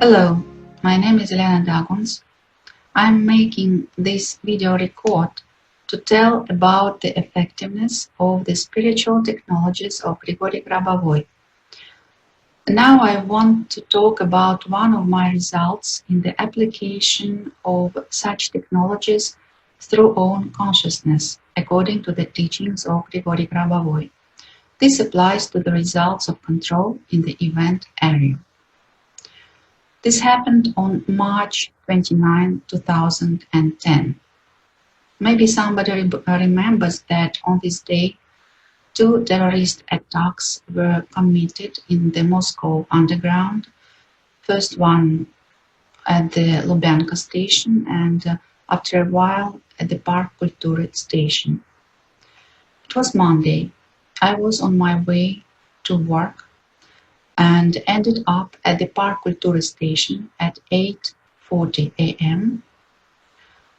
Hello, my name is Elena Daguns. I'm making this video record to tell about the effectiveness of the spiritual technologies of Grigori Grabovoi. Now I want to talk about one of my results in the application of such technologies through own consciousness, according to the teachings of Grigori Grabovoi. This applies to the results of control in the event area. This happened on March 29, 2010. Maybe somebody remembers that on this day, 2 terrorist attacks were committed in the Moscow underground. First one at the Lubyanka station and after a while at the Park Kultury station. It was Monday. I was on my way to work and ended up at the Park Kultury station at 8:40 a.m.,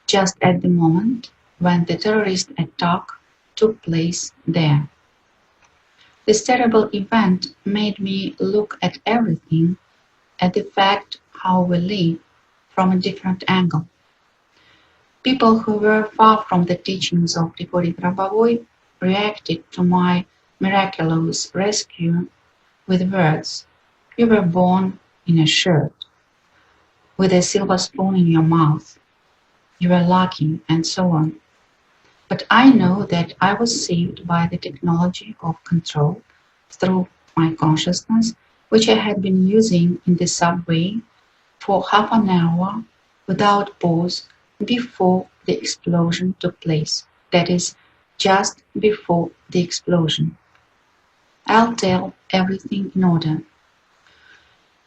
just at the moment when the terrorist attack took place there. This terrible event made me look at everything, at the fact how we live, from a different angle. People who were far from the teachings of Grigori Grabovoi reacted to my miraculous rescue with words, "You were born in a shirt, with a silver spoon in your mouth. You were lucky," and so on. But I know that I was saved by the technology of control through my consciousness, which I had been using in the subway for half an hour without pause before the explosion took place. That is, just before the explosion. I'll tell everything in order.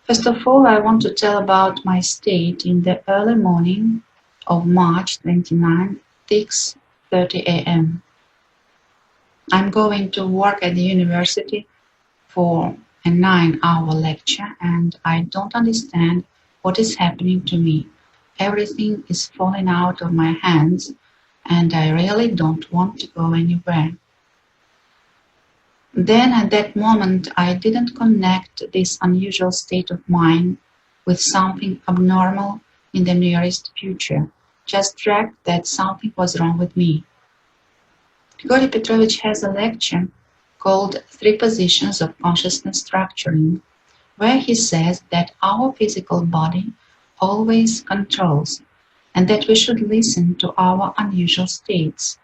First of all, I want to tell about my state in the early morning of March 29, 6:30 a.m. I'm going to work at the university for a 9-hour lecture and I don't understand what is happening to me. Everything is falling out of my hands and I really don't want to go anywhere. Then at that moment I didn't connect this unusual state of mind with something abnormal in the nearest future, just tracked that something was wrong with me. Grigori Petrovich has a lecture called 3 Positions of Consciousness Structuring, where he says that our physical body always controls and that we should listen to our unusual states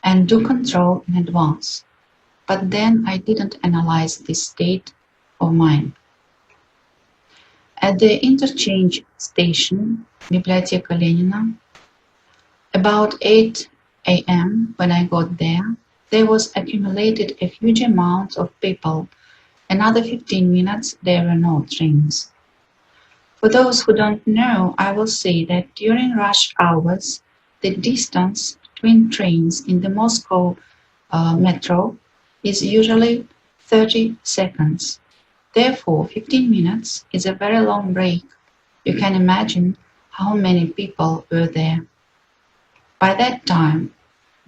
and do control in advance. But then I didn't analyze this state of mind. At the interchange station, Biblioteka Lenina, about 8 a.m. when I got there was accumulated a huge amount of people. Another 15 minutes there were no trains. For those who don't know, I will say that during rush hours, the distance between trains in the Moscow metro is usually 30 seconds. Therefore, 15 minutes is a very long break. You can imagine how many people were there. By that time,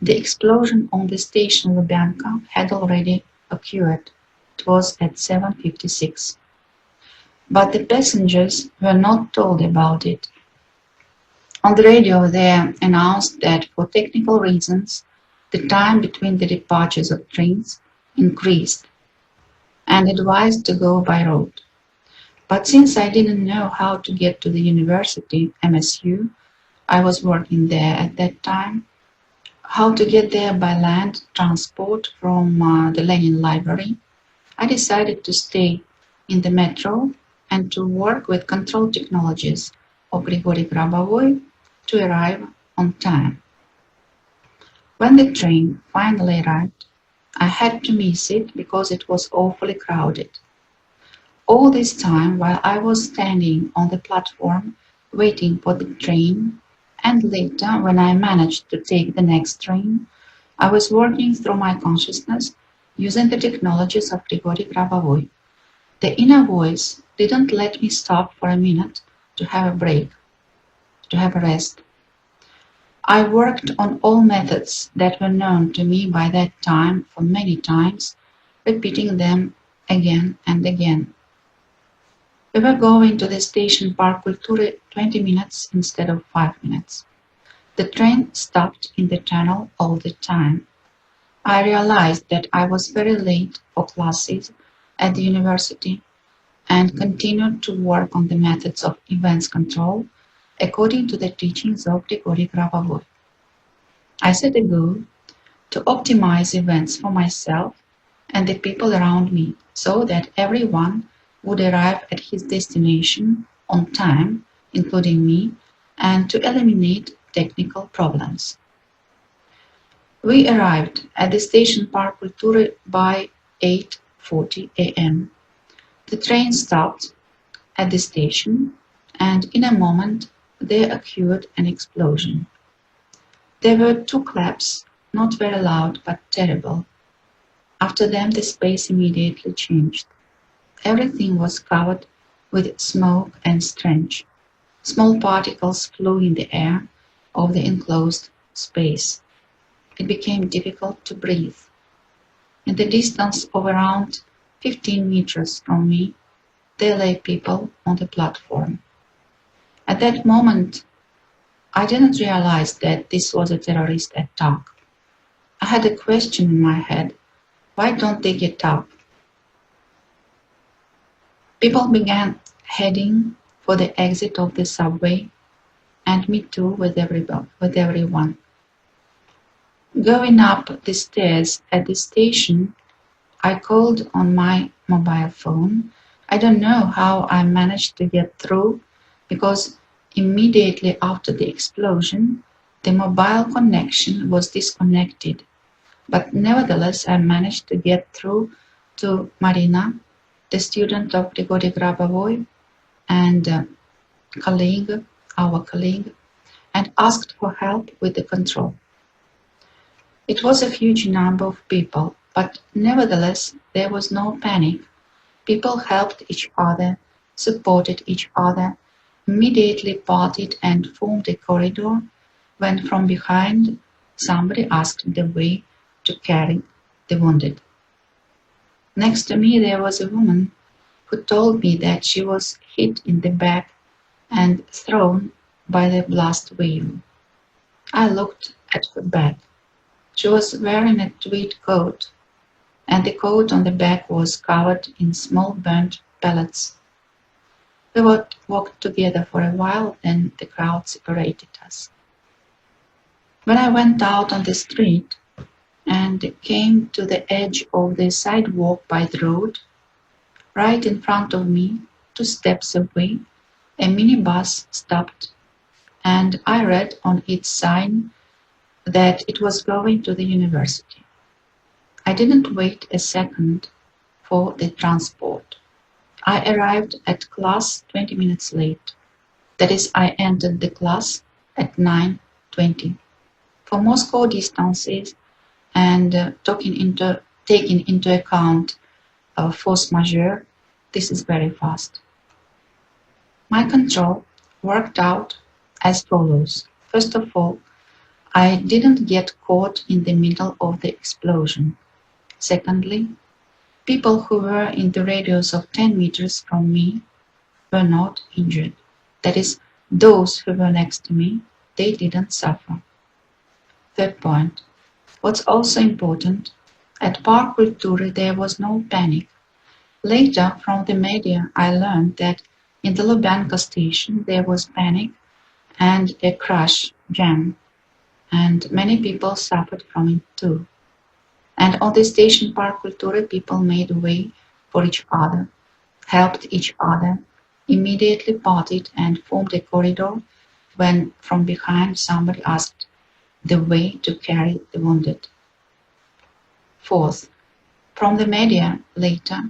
the explosion on the station Lubyanka had already occurred. It was at 7:56. But the passengers were not told about it. On the radio they announced that for technical reasons, the time between the departures of trains increased and advised to go by road. But since I didn't know how to get to the university, MSU, I was working there at that time, how to get there by land transport from the Lenin Library, I decided to stay in the metro and to work with control technologies of Grigori Grabovoi to arrive on time. When the train finally arrived, I had to miss it because it was awfully crowded. All this time, while I was standing on the platform waiting for the train, and later when I managed to take the next train, I was working through my consciousness using the technologies of Grigori Grabovoi. The inner voice didn't let me stop for a minute to have a break, to have a rest. I worked on all methods that were known to me by that time for many times, repeating them again and again. We We were going to the station Park Culture 20 minutes instead of 5 minutes. The train stopped in the tunnel all the time. I realized that I was very late for classes at the university and continued to work on the methods of events control according to the teachings of Grigori Grabovoi. I set a goal to optimize events for myself and the people around me so that everyone would arrive at his destination on time, including me, and to eliminate technical problems. We arrived at the station Park Culture by 8:40 a.m. The train stopped at the station, and in a moment there occurred an explosion. There were two claps, not very loud but terrible. After them the space immediately changed. Everything was covered with smoke and stench. Small particles flew in the air of the enclosed space. It became difficult to breathe. In the distance of around 15 meters from me, there lay people on the platform. At that moment, I didn't realize that this was a terrorist attack. I had a question in my head. Why don't they get up? People began heading for the exit of the subway, and me too with everyone. Going up the stairs at the station, I called on my mobile phone. I don't know how I managed to get through because immediately after the explosion, the mobile connection was disconnected. But nevertheless, I managed to get through to Marina, the student of Grigori Grabovoi, and our colleague, and asked for help with the control. It was a huge number of people, but nevertheless there was no panic. People helped each other, supported each other, immediately parted and formed a corridor when from behind somebody asked the way to carry the wounded. Next to me there was a woman who told me that she was hit in the back and thrown by the blast wave. I looked at her back. She was wearing a tweed coat, and the coat on the back was covered in small burnt pellets. We walked together for a while, then the crowd separated us. When I went out on the street and came to the edge of the sidewalk by the road, right in front of me, 2 steps away, a minibus stopped, and I read on its sign that it was going to the university. I didn't wait a second for the transport. I arrived at class 20 minutes late. That is, I entered the class at 9:20. For Moscow distances and taking into account force majeure, this is very fast. My control worked out as follows. First of all, I didn't get caught in the middle of the explosion. Secondly, people who were in the radius of 10 meters from me were not injured. That is, those who were next to me, they didn't suffer. Third point. What's also important, at Park Culture there was no panic. Later, from the media, I learned that in the Lubyanka station there was panic and a crash jam, and many people suffered from it too. And on the station Park Culture, people made way for each other, helped each other, immediately parted and formed a corridor when from behind somebody asked the way to carry the wounded. Fourth, from the media later,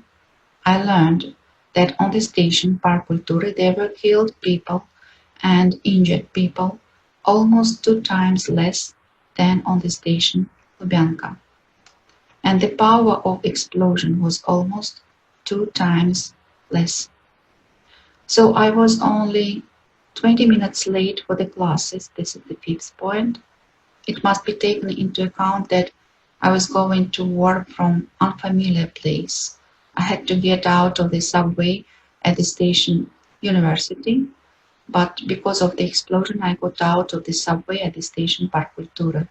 I learned that on the station Park Culture there were killed people and injured people almost 2 times less than on the station Lubyanka. And the power of explosion was almost 2 times less. So I was only 20 minutes late for the classes. This is the 5th point. It must be taken into account that I was going to work from unfamiliar place. I had to get out of the subway at the station University, but because of the explosion I got out of the subway at the station Park Cultura.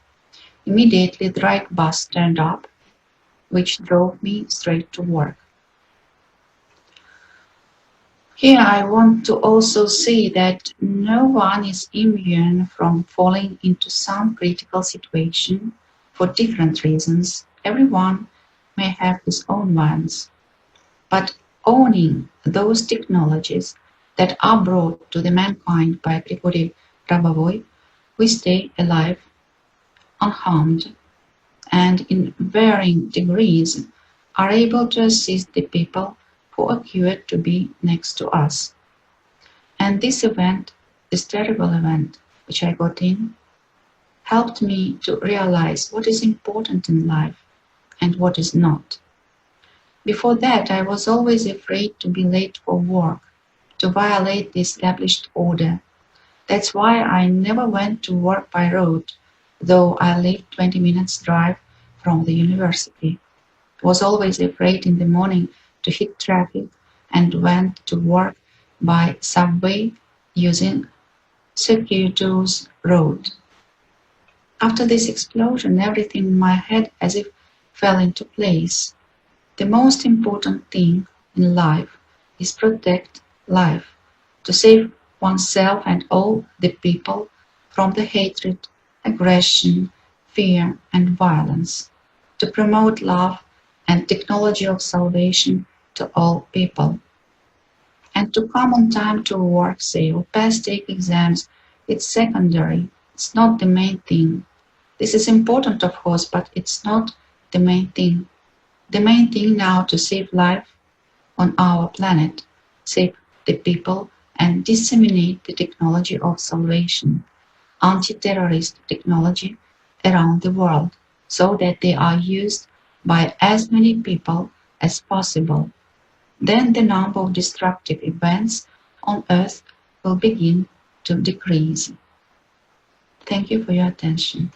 Immediately the right bus turned up, which drove me straight to work. Here I want to also say that no one is immune from falling into some critical situation for different reasons. Everyone may have his own ones. But owning those technologies that are brought to the mankind by Grigori Grabovoi, we stay alive, unharmed, and in varying degrees are able to assist the people who occurred to be next to us. And this event, this terrible event which I got in, helped me to realize what is important in life and what is not. Before that, I was always afraid to be late for work, to violate the established order. That's why I never went to work by road, though I lived 20 minutes drive from the university. I was always afraid in the morning to hit traffic and went to work by subway using circuitous road. After this explosion, everything in my head as if fell into place. The most important thing in life is protect life, to save oneself and all the people from the hatred, aggression, fear and violence, to promote love and technology of salvation to all people. And to come on time to work, say, or pass take exams, it's secondary, it's not the main thing. This is important, of course, but it's not the main thing. The main thing now to save life on our planet, save the people and disseminate the technology of salvation, anti-terrorist technology around the world, so that they are used by as many people as possible. Then the number of destructive events on Earth will begin to decrease. Thank you for your attention.